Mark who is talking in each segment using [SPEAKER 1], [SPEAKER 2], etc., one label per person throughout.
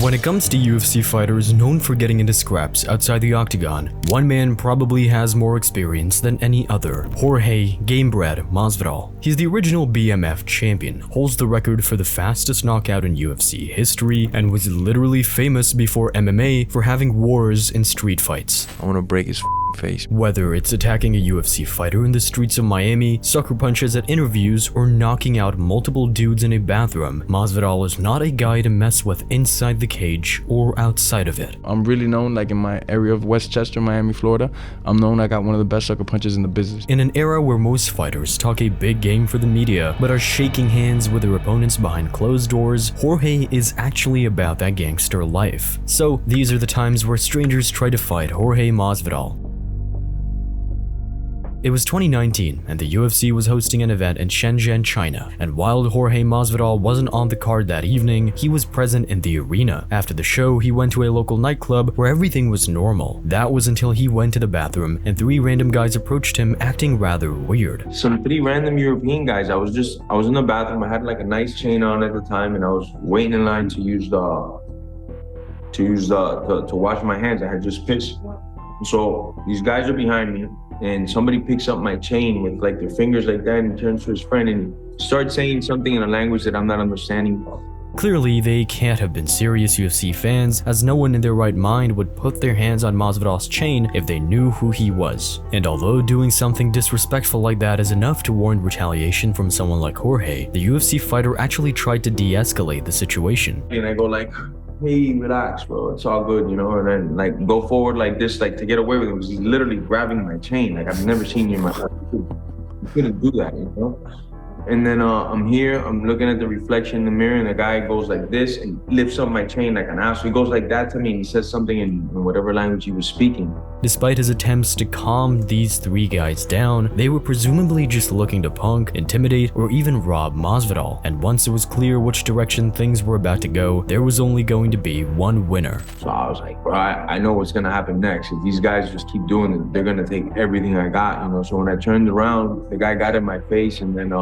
[SPEAKER 1] When it comes to UFC fighters known for getting into scraps outside the octagon, one man probably has more experience than any other: Jorge Gamebred Masvidal. He's the original BMF champion, holds the record for the fastest knockout in UFC history, and was literally famous before MMA for having wars in street fights.
[SPEAKER 2] I want to break his face.
[SPEAKER 1] Whether it's attacking a UFC fighter in the streets of Miami, sucker punches at interviews, or knocking out multiple dudes in a bathroom, Masvidal is not a guy to mess with inside the cage or outside of it.
[SPEAKER 2] I'm really known, like in my area of Westchester, Miami, Florida, I'm known I got one of the best sucker punches in the business.
[SPEAKER 1] In an era where most fighters talk a big game for the media, but are shaking hands with their opponents behind closed doors, Jorge is actually about that gangster life. So these are the times where strangers try to fight Jorge Masvidal. It was 2019, and the UFC was hosting an event in Shenzhen, China, and while Jorge Masvidal wasn't on the card that evening, he was present in the arena. After the show, he went to a local nightclub where everything was normal. That was until he went to the bathroom, and three random guys approached him acting rather weird.
[SPEAKER 3] Some three random European guys. I was in the bathroom, I had like a nice chain on at the time, and I was waiting in line to wash my hands. I had just pissed. So these guys are behind me, and somebody picks up my chain with like their fingers like that and turns to his friend and starts saying something in a language that I'm not understanding.
[SPEAKER 1] Clearly, they can't have been serious UFC fans, as no one in their right mind would put their hands on Masvidal's chain if they knew who he was. And although doing something disrespectful like that is enough to warrant retaliation from someone like Jorge, the UFC fighter actually tried to de-escalate the situation.
[SPEAKER 3] And I go like, hey, relax, bro, it's all good, you know, and then like go forward like this, like to get away with it, because he's literally grabbing my chain. Like I've never seen you in my life. You couldn't do that, you know? And then I'm here, I'm looking at the reflection in the mirror, and the guy goes like this and lifts up my chain like an ass. He goes like that to me, and he says something in whatever language he was speaking.
[SPEAKER 1] Despite his attempts to calm these three guys down, they were presumably just looking to punk, intimidate, or even rob Masvidal. And once it was clear which direction things were about to go, there was only going to be one winner.
[SPEAKER 3] So I was like, bro, I know what's gonna happen next. If these guys just keep doing it, they're gonna take everything I got, you know? So when I turned around, the guy got in my face, and then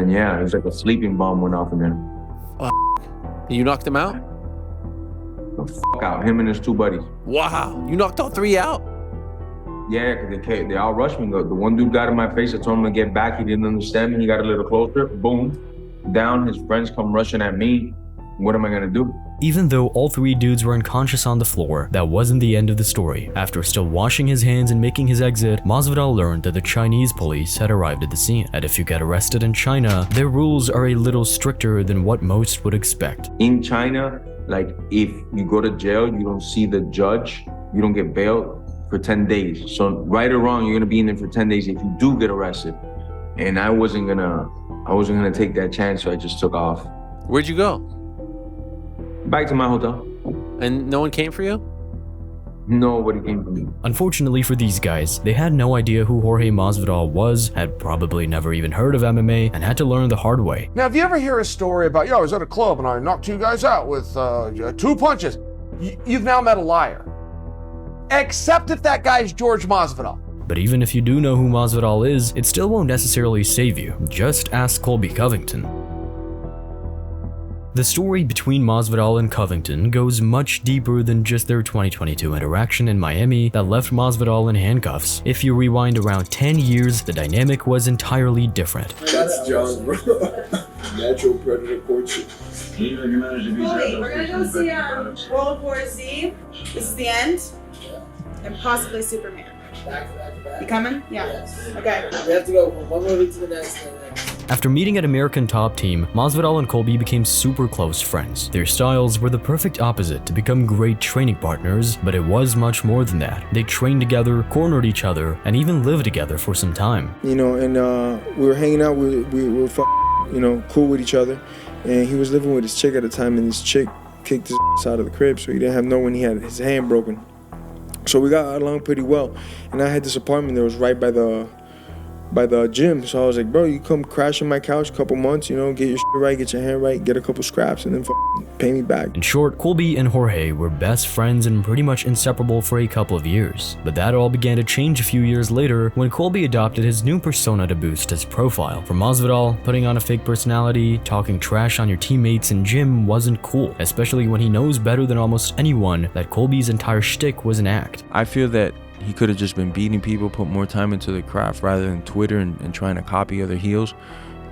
[SPEAKER 3] yeah, it was like a sleeping bomb went off in there.
[SPEAKER 4] You knocked him out?
[SPEAKER 3] The fuck out, him and his two buddies.
[SPEAKER 4] Wow, you knocked all three out?
[SPEAKER 3] Yeah, because they all rushed me. The one dude got in my face, I told him to get back, he didn't understand me, he got a little closer, boom, down, his friends come rushing at me. What am I gonna do?
[SPEAKER 1] Even though all three dudes were unconscious on the floor, that wasn't the end of the story. After still washing his hands and making his exit, Masvidal learned that the Chinese police had arrived at the scene. And if you get arrested in China, their rules are a little stricter than what most would expect.
[SPEAKER 3] In China, like if you go to jail, you don't see the judge, you don't get bailed for 10 days. So right or wrong, you're gonna be in there for 10 days if you do get arrested. And I wasn't gonna take that chance, so I just took off.
[SPEAKER 4] Where'd you go?
[SPEAKER 3] Back to my hotel.
[SPEAKER 4] And no one came for you?
[SPEAKER 3] Nobody came for me.
[SPEAKER 1] Unfortunately for these guys, they had no idea who Jorge Masvidal was, had probably never even heard of MMA, and had to learn the hard way.
[SPEAKER 5] Now, if you ever hear a story about, I was at a club and I knocked two guys out with 2 punches, you've now met a liar. Except if that guy's Jorge Masvidal.
[SPEAKER 1] But even if you do know who Masvidal is, it still won't necessarily save you. Just ask Colby Covington. The story between Masvidal and Covington goes much deeper than just their 2022 interaction in Miami that left Masvidal in handcuffs. If you rewind around 10 years, the dynamic was entirely different.
[SPEAKER 6] That's John, bro. Natural predator courtship.
[SPEAKER 7] Colby, we're gonna go see World War Z. This is the end. And possibly Superman. You coming? Yeah. Okay.
[SPEAKER 6] We have to go from one movie to the next.
[SPEAKER 1] After meeting at American Top Team, Masvidal and Colby became super close friends. Their styles were the perfect opposite to become great training partners, but it was much more than that. They trained together, cornered each other, and even lived together for some time.
[SPEAKER 8] You know, and we were hanging out, we were cool with each other. And he was living with his chick at the time, and his chick kicked his out of the crib, so he didn't have no one. He had his hand broken. So we got along pretty well. And I had this apartment that was right by by the gym. So I was like, bro, you come crash on my couch a couple months, you know, get your shit right, get your hand right, get a couple scraps, and then pay me back.
[SPEAKER 1] In short, Colby and Jorge were best friends and pretty much inseparable for a couple of years. But that all began to change a few years later when Colby adopted his new persona to boost his profile. For Masvidal, putting on a fake personality, talking trash on your teammates in gym wasn't cool, especially when he knows better than almost anyone that Colby's entire shtick was an act.
[SPEAKER 2] I feel that he could have just been beating people, put more time into the craft rather than Twitter and trying to copy other heels,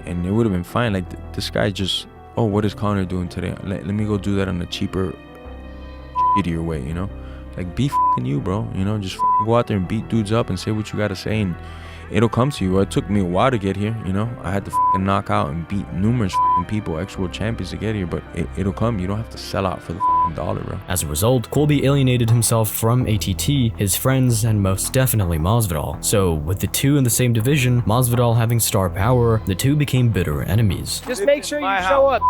[SPEAKER 2] and it would have been fine. Like, this guy just, oh, what is Conor doing today? Let me go do that on a cheaper, shittier way, you know? Like, be f***ing you, bro, you know? Just go out there and beat dudes up and say what you gotta say, and it'll come to you. It took me a while to get here, you know? I had to knock out and beat numerous people, ex-world champions to get here, but it'll come. You don't have to sell out for the dollar, bro.
[SPEAKER 1] As a result, Colby alienated himself from ATT, his friends, and most definitely Masvidal. So, with the two in the same division, Masvidal having star power, the two became bitter enemies.
[SPEAKER 9] Just make sure you show up.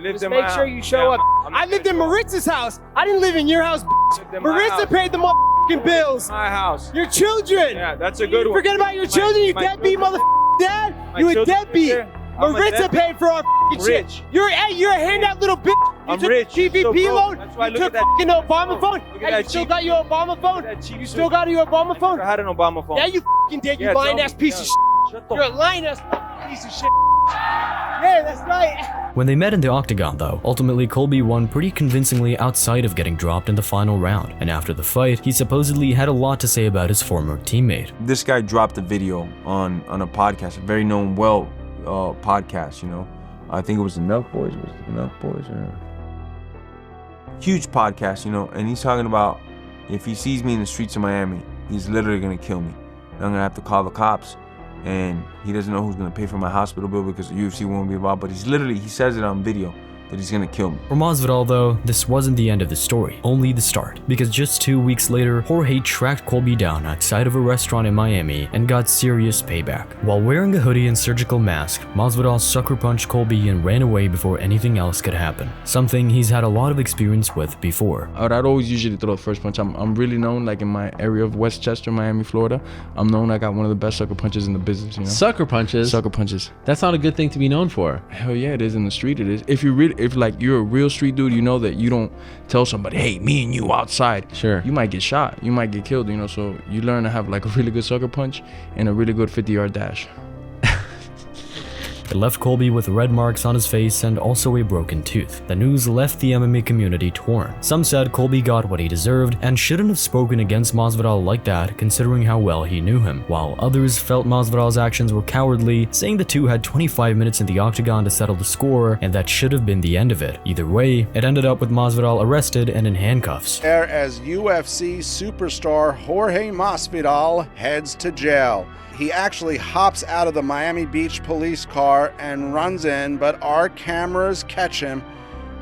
[SPEAKER 9] Just make sure you show up. I lived in Maritz's house. I didn't live in your house. Maritza paid the motherfucking bills.
[SPEAKER 10] My house.
[SPEAKER 9] Your children.
[SPEAKER 10] Yeah, that's a good one.
[SPEAKER 9] Forget about your children, you deadbeat motherfucking dad. You a deadbeat. Maritza paid for our shit. You're a handout little bitch. You took
[SPEAKER 10] rich.
[SPEAKER 9] GVP
[SPEAKER 10] So
[SPEAKER 9] loan.
[SPEAKER 10] that's why
[SPEAKER 9] You
[SPEAKER 10] look
[SPEAKER 9] took
[SPEAKER 10] at that
[SPEAKER 9] fucking Obama phone.
[SPEAKER 10] Look at
[SPEAKER 9] Hey,
[SPEAKER 10] that
[SPEAKER 9] you still
[SPEAKER 10] cheap-
[SPEAKER 9] got your Obama phone? You still got your Obama phone?
[SPEAKER 10] I had an Obama phone.
[SPEAKER 9] Yeah, you fucking did. You
[SPEAKER 10] Yeah,
[SPEAKER 9] lying
[SPEAKER 10] tell
[SPEAKER 9] ass
[SPEAKER 10] me.
[SPEAKER 9] piece of shit. You're a lying ass piece of shit. Yeah, that's right.
[SPEAKER 1] When they met in the octagon though, ultimately Colby won pretty convincingly outside of getting dropped in the final round, and after the fight, he supposedly had a lot to say about his former teammate.
[SPEAKER 2] This guy dropped a video on a podcast, a very known, podcast, you know? I think it was the Nelk Boys. Was it the Nelk Boys? Or... Huge podcast, you know, and he's talking about if he sees me in the streets of Miami, he's literally gonna kill me. And I'm gonna have to call the cops, and he doesn't know who's gonna pay for my hospital bill because the UFC won't be involved, but he says it on video that he's gonna kill me.
[SPEAKER 1] For Masvidal though, this wasn't the end of the story, only the start, because just 2 weeks later, Jorge tracked Colby down outside of a restaurant in Miami and got serious payback. While wearing a hoodie and surgical mask, Masvidal sucker punched Colby and ran away before anything else could happen, something he's had a lot of experience with before.
[SPEAKER 2] I'd always usually throw the first punch. I'm really known, like in my area of Westchester, Miami, Florida. I'm known I got one of the best sucker punches in the business, you know?
[SPEAKER 11] Sucker punches?
[SPEAKER 2] Sucker punches.
[SPEAKER 11] That's not a good thing to be known for.
[SPEAKER 2] Hell yeah, it is in the street, it is. If like you're a real street dude, you know that you don't tell somebody, hey, me and you outside.
[SPEAKER 11] Sure.
[SPEAKER 2] You might get shot, you might get killed, you know, so you learn to have like a really good sucker punch and a really good 50-yard dash.
[SPEAKER 1] It left Colby with red marks on his face and also a broken tooth. The news left the MMA community torn. Some said Colby got what he deserved and shouldn't have spoken against Masvidal like that considering how well he knew him, while others felt Masvidal's actions were cowardly, saying the two had 25 minutes in the octagon to settle the score and that should have been the end of it. Either way, it ended up with Masvidal arrested and in handcuffs.
[SPEAKER 12] As UFC superstar Jorge Masvidal heads to jail. He actually hops out of the Miami Beach police car and runs in, but our cameras catch him.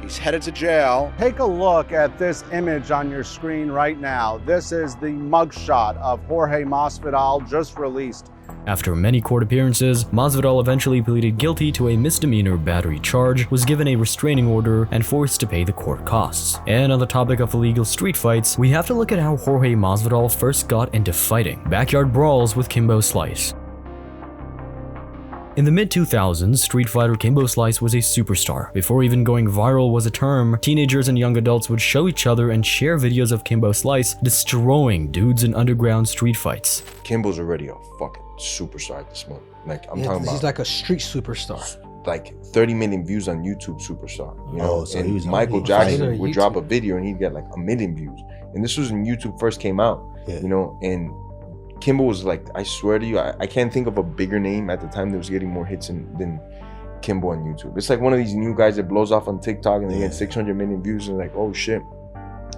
[SPEAKER 12] He's headed to jail. Take a look at this image on your screen right now. This is the mugshot of Jorge Masvidal just released.
[SPEAKER 1] After many court appearances, Masvidal eventually pleaded guilty to a misdemeanor battery charge, was given a restraining order, and forced to pay the court costs. And on the topic of illegal street fights, we have to look at how Jorge Masvidal first got into fighting. Backyard brawls with Kimbo Slice. In the mid-2000s, Street Fighter Kimbo Slice was a superstar. Before even going viral was a term, teenagers and young adults would show each other and share videos of Kimbo Slice destroying dudes in underground street fights.
[SPEAKER 13] Kimbo's already a fucking superstar at this moment. Like, I'm talking about.
[SPEAKER 14] He's like a street superstar.
[SPEAKER 13] Like 30 million views on YouTube superstar. You know,
[SPEAKER 14] so
[SPEAKER 13] and Michael Jackson would drop a video and he'd get like 1 million views. And this was when YouTube first came out, you know, and Kimbo was like, I swear to you, I can't think of a bigger name at the time that was getting more hits than Kimbo on YouTube. It's like one of these new guys that blows off on TikTok and they get 600 million views and like, oh shit,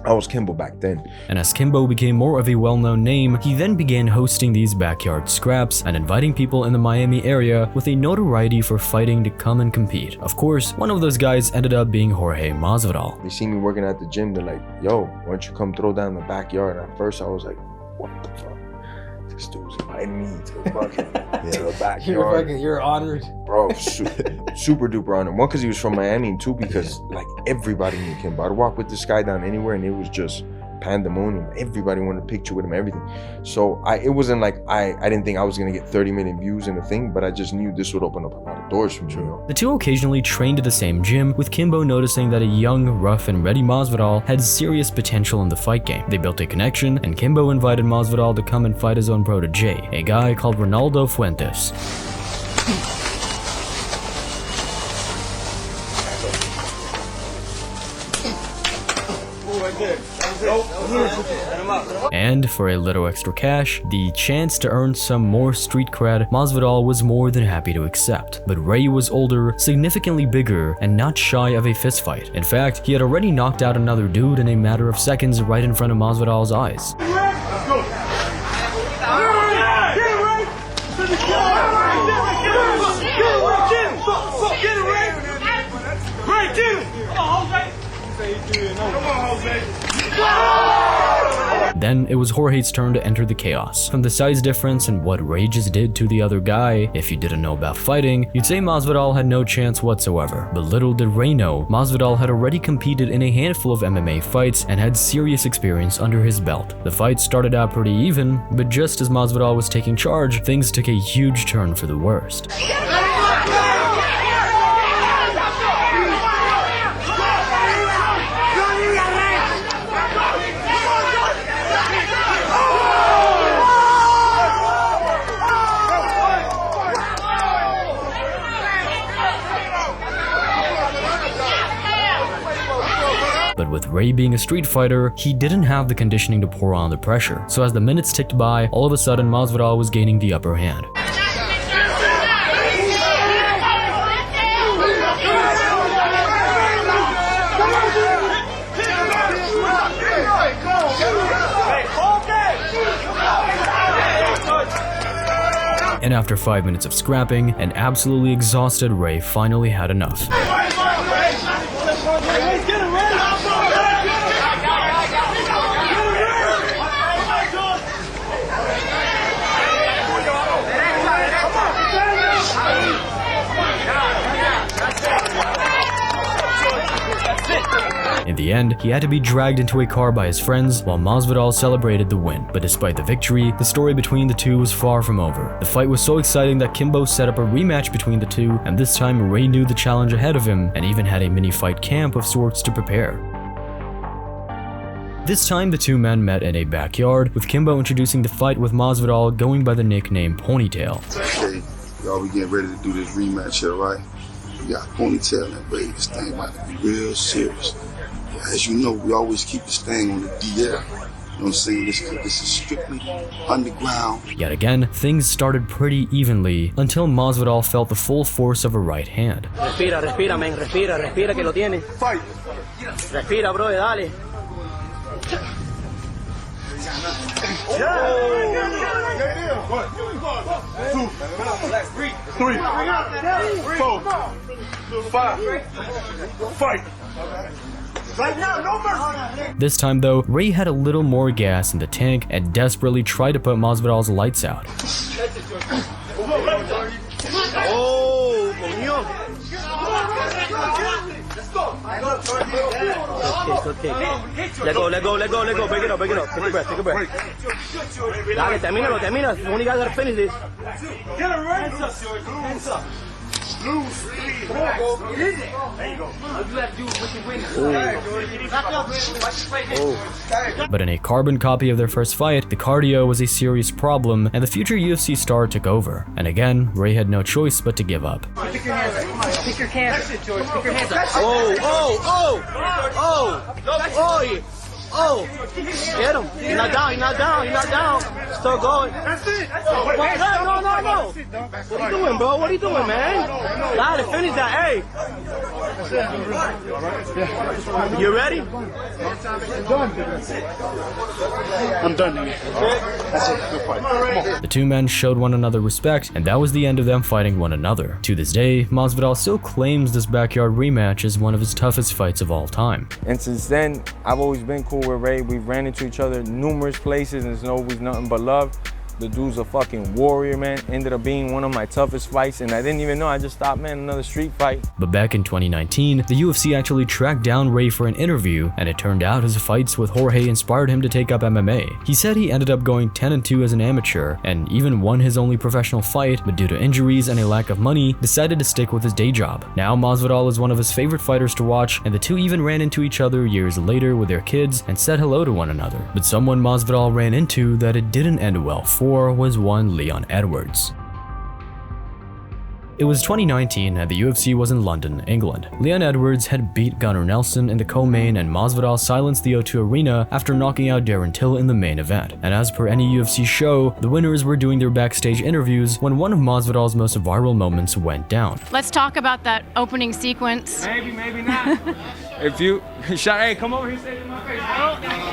[SPEAKER 13] I was Kimbo back then.
[SPEAKER 1] And as Kimbo became more of a well-known name, he then began hosting these backyard scraps and inviting people in the Miami area with a notoriety for fighting to come and compete. Of course, one of those guys ended up being Jorge Masvidal.
[SPEAKER 13] They see me working at the gym, they're like, yo, why don't you come throw down the backyard? At first I was like, what the fuck? This dude's inviting me to the fucking to the backyard.
[SPEAKER 14] You're honored,
[SPEAKER 13] bro. Super duper honored. One, because he was from Miami, and two, because like everybody knew Kimbo. I'd walk with this guy down anywhere, and it was just pandemonium. Everybody wanted a picture with him, everything. So it wasn't like I didn't think I was gonna get 30 million views in the thing, but I just knew this would open up a lot of doors for me. You know?
[SPEAKER 1] The two occasionally trained at the same gym, with Kimbo noticing that a young, rough and ready Masvidal had serious potential in the fight game. They built a connection, and Kimbo invited Masvidal to come and fight his own protege, a guy called Ronaldo Fuentes. And for a little extra cash, the chance to earn some more street cred, Masvidal was more than happy to accept. But Ray was older, significantly bigger, and not shy of a fistfight. In fact, he had already knocked out another dude in a matter of seconds right in front of Masvidal's eyes. Then it was Jorge's turn to enter the chaos. From the size difference and what Ray just did to the other guy, if you didn't know about fighting, you'd say Masvidal had no chance whatsoever. But little did Ray know, Masvidal had already competed in a handful of MMA fights and had serious experience under his belt. The fight started out pretty even, but just as Masvidal was taking charge, things took a huge turn for the worst. But with Ray being a street fighter, he didn't have the conditioning to pour on the pressure. So as the minutes ticked by, all of a sudden Masvidal was gaining the upper hand. And after 5 minutes of scrapping, an absolutely exhausted Ray finally had enough. In the end, he had to be dragged into a car by his friends while Masvidal celebrated the win. But despite the victory, the story between the two was far from over. The fight was so exciting that Kimbo set up a rematch between the two, and this time Ray knew the challenge ahead of him and even had a mini fight camp of sorts to prepare. This time the two men met in a backyard, with Kimbo introducing the fight with Masvidal going by the nickname Ponytail.
[SPEAKER 6] Okay, y'all, we getting ready to do this rematch here, right? We got Ponytail and Ray. This thing about to be real serious. As you know, we always keep this thing on the DL. You know what I'm saying? This is strictly underground.
[SPEAKER 1] Yet again, things started pretty evenly until Masvidal felt the full force of a right hand.
[SPEAKER 10] Respira, respira, man. Respira, respira que lo tiene.
[SPEAKER 6] Fight.
[SPEAKER 10] Respira, bro, dale.
[SPEAKER 6] 1, 2, 3, 4, 5. Fight. Right now, no mercy.
[SPEAKER 1] This time though, Ray had a little more gas in the tank and desperately tried to put Masvidal's lights out.
[SPEAKER 10] Oh, coño. Okay. Let go. Break it up. Take a breath. Dale, termina. Only guys gotta finish this.
[SPEAKER 6] Get a hands up. Loose.
[SPEAKER 1] But in a carbon copy of their first fight, the cardio was a serious problem, and the future UFC star took over. And again, Ray had no choice but to give up.
[SPEAKER 10] Pick your hands up. Pick your hands up. Oh! Get him! He's not down. Still going. That's it. No. What are you doing, bro? What are you doing, man? Dale, finish that. Hey. You ready?
[SPEAKER 6] I'm done. That's it. Good fight.
[SPEAKER 1] The two men showed one another respect, and that was the end of them fighting one another. To this day, Masvidal still claims this backyard rematch as one of his toughest fights of all time.
[SPEAKER 15] And since then, I've always been cool with Ray. We've ran into each other numerous places, and it's always nothing but love.
[SPEAKER 13] The dude's a fucking warrior, man. Ended up being one of my toughest fights, and I didn't even know. I just thought, man, another street fight.
[SPEAKER 1] But back in 2019, the UFC actually tracked down Ray for an interview, and it turned out his fights with Jorge inspired him to take up MMA. He said he ended up going 10-2 as an amateur, and even won his only professional fight, but due to injuries and a lack of money, decided to stick with his day job. Now Masvidal is one of his favorite fighters to watch, and the two even ran into each other years later with their kids and said hello to one another. But someone Masvidal ran into that it didn't end well for was one Leon Edwards. It was 2019 and the UFC was in London, England. Leon Edwards had beat Gunnar Nelson in the co-main, and Masvidal silenced the O2 Arena after knocking out Darren Till in the main event. And as per any UFC show, the winners were doing their backstage interviews when one of Masvidal's most viral moments went down.
[SPEAKER 15] Let's talk about that opening sequence.
[SPEAKER 13] Maybe not. If you, hey, come over here, say it in my face, bro.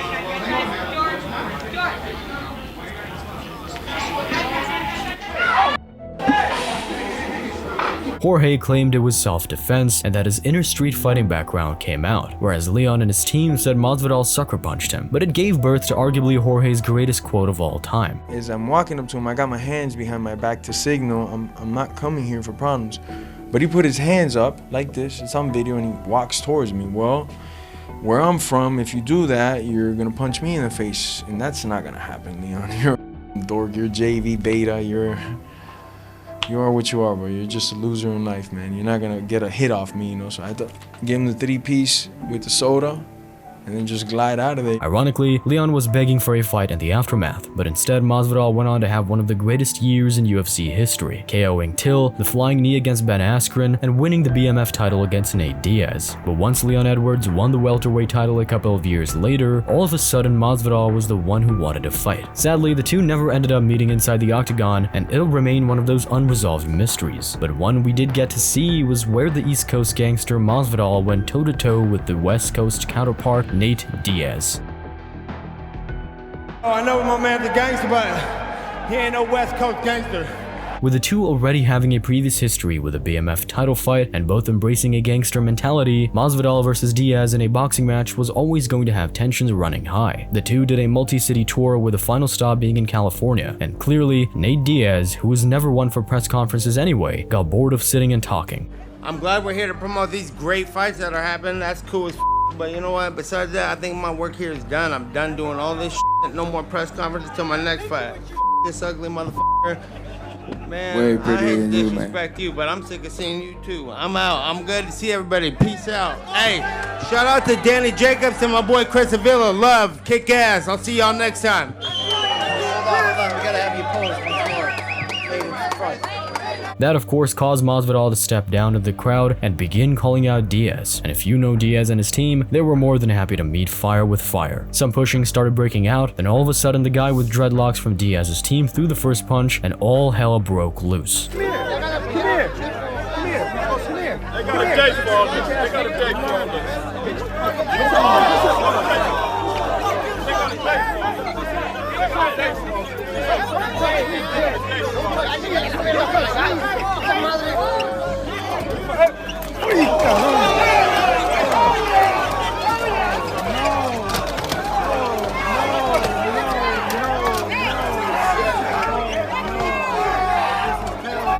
[SPEAKER 1] Jorge claimed it was self-defense and that his inner street fighting background came out, whereas Leon and his team said Masvidal sucker punched him. But it gave birth to arguably Jorge's greatest quote of all time.
[SPEAKER 8] As I'm walking up to him, I got my hands behind my back to signal I'm not coming here for problems. But he put his hands up like this, it's on video, and he walks towards me. Well, where I'm from, if you do that, you're gonna punch me in the face, and that's not gonna happen, Leon. You're a dork, you're JV beta, you are what you are, bro. You're just a loser in life, man. You're not gonna get a hit off me, you know? So I had to give him the 3-piece with the soda and then just glide out of it.
[SPEAKER 1] Ironically, Leon was begging for a fight in the aftermath, but instead Masvidal went on to have one of the greatest years in UFC history, KOing Till, the flying knee against Ben Askren, and winning the BMF title against Nate Diaz. But once Leon Edwards won the welterweight title a couple of years later, all of a sudden Masvidal was the one who wanted to fight. Sadly, the two never ended up meeting inside the octagon, and it'll remain one of those unresolved mysteries. But one we did get to see was where the East Coast gangster Masvidal went toe-to-toe with the West Coast counterpart Nate Diaz.
[SPEAKER 16] Oh, I know my man's a gangster, but he ain't no West Coast gangster.
[SPEAKER 1] With the two already having a previous history with a BMF title fight and both embracing a gangster mentality, Masvidal versus Diaz in a boxing match was always going to have tensions running high. The two did a multi-city tour with the final stop being in California, and clearly, Nate Diaz, who was never one for press conferences anyway, got bored of sitting and talking.
[SPEAKER 16] I'm glad we're here to promote these great fights that are happening. That's cool as but you know what? Besides that, I think my work here is done. I'm done doing all this No more press conferences till my next fight. This ugly motherfucker. Man,
[SPEAKER 17] way prettier
[SPEAKER 16] I hate
[SPEAKER 17] than
[SPEAKER 16] to
[SPEAKER 17] you, man.
[SPEAKER 16] disrespect you, but I'm sick of seeing you too. I'm out. I'm good to see everybody. Peace out. Hey, shout out to Danny Jacobs and my boy Chris Avila. Love, kick ass. I'll see y'all next time.
[SPEAKER 10] We gotta have you pose before.
[SPEAKER 1] That of course caused Masvidal to step down to the crowd and begin calling out Diaz. And if you know Diaz and his team, they were more than happy to meet fire with fire. Some pushing started breaking out, then all of a sudden the guy with dreadlocks from Diaz's team threw the first punch and all hell broke loose.
[SPEAKER 10] Come here. Come here. Come here. Come here.
[SPEAKER 18] They got a date for all this. They got a date for all this.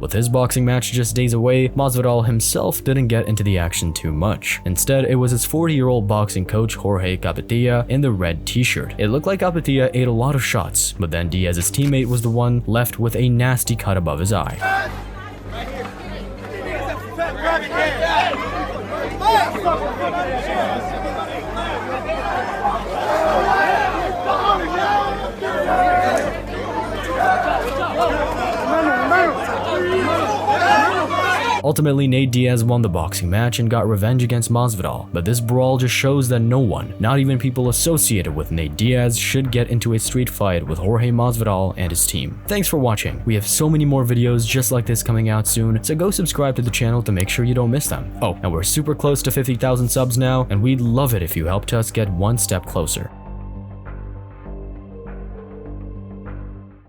[SPEAKER 1] With his boxing match just days away, Masvidal himself didn't get into the action too much. Instead, it was his 40-year-old boxing coach Jorge Masvidal in the red t-shirt. It looked like Masvidal ate a lot of shots, but then Diaz's teammate was the one left with a nasty cut above his eye. Ultimately, Nate Diaz won the boxing match and got revenge against Masvidal, but this brawl just shows that no one, not even people associated with Nate Diaz, should get into a street fight with Jorge Masvidal and his team. Thanks for watching. We have so many more videos just like this coming out soon, so go subscribe to the channel to make sure you don't miss them. Oh, and we're super close to 50,000 subs now, and we'd love it if you helped us get one step closer.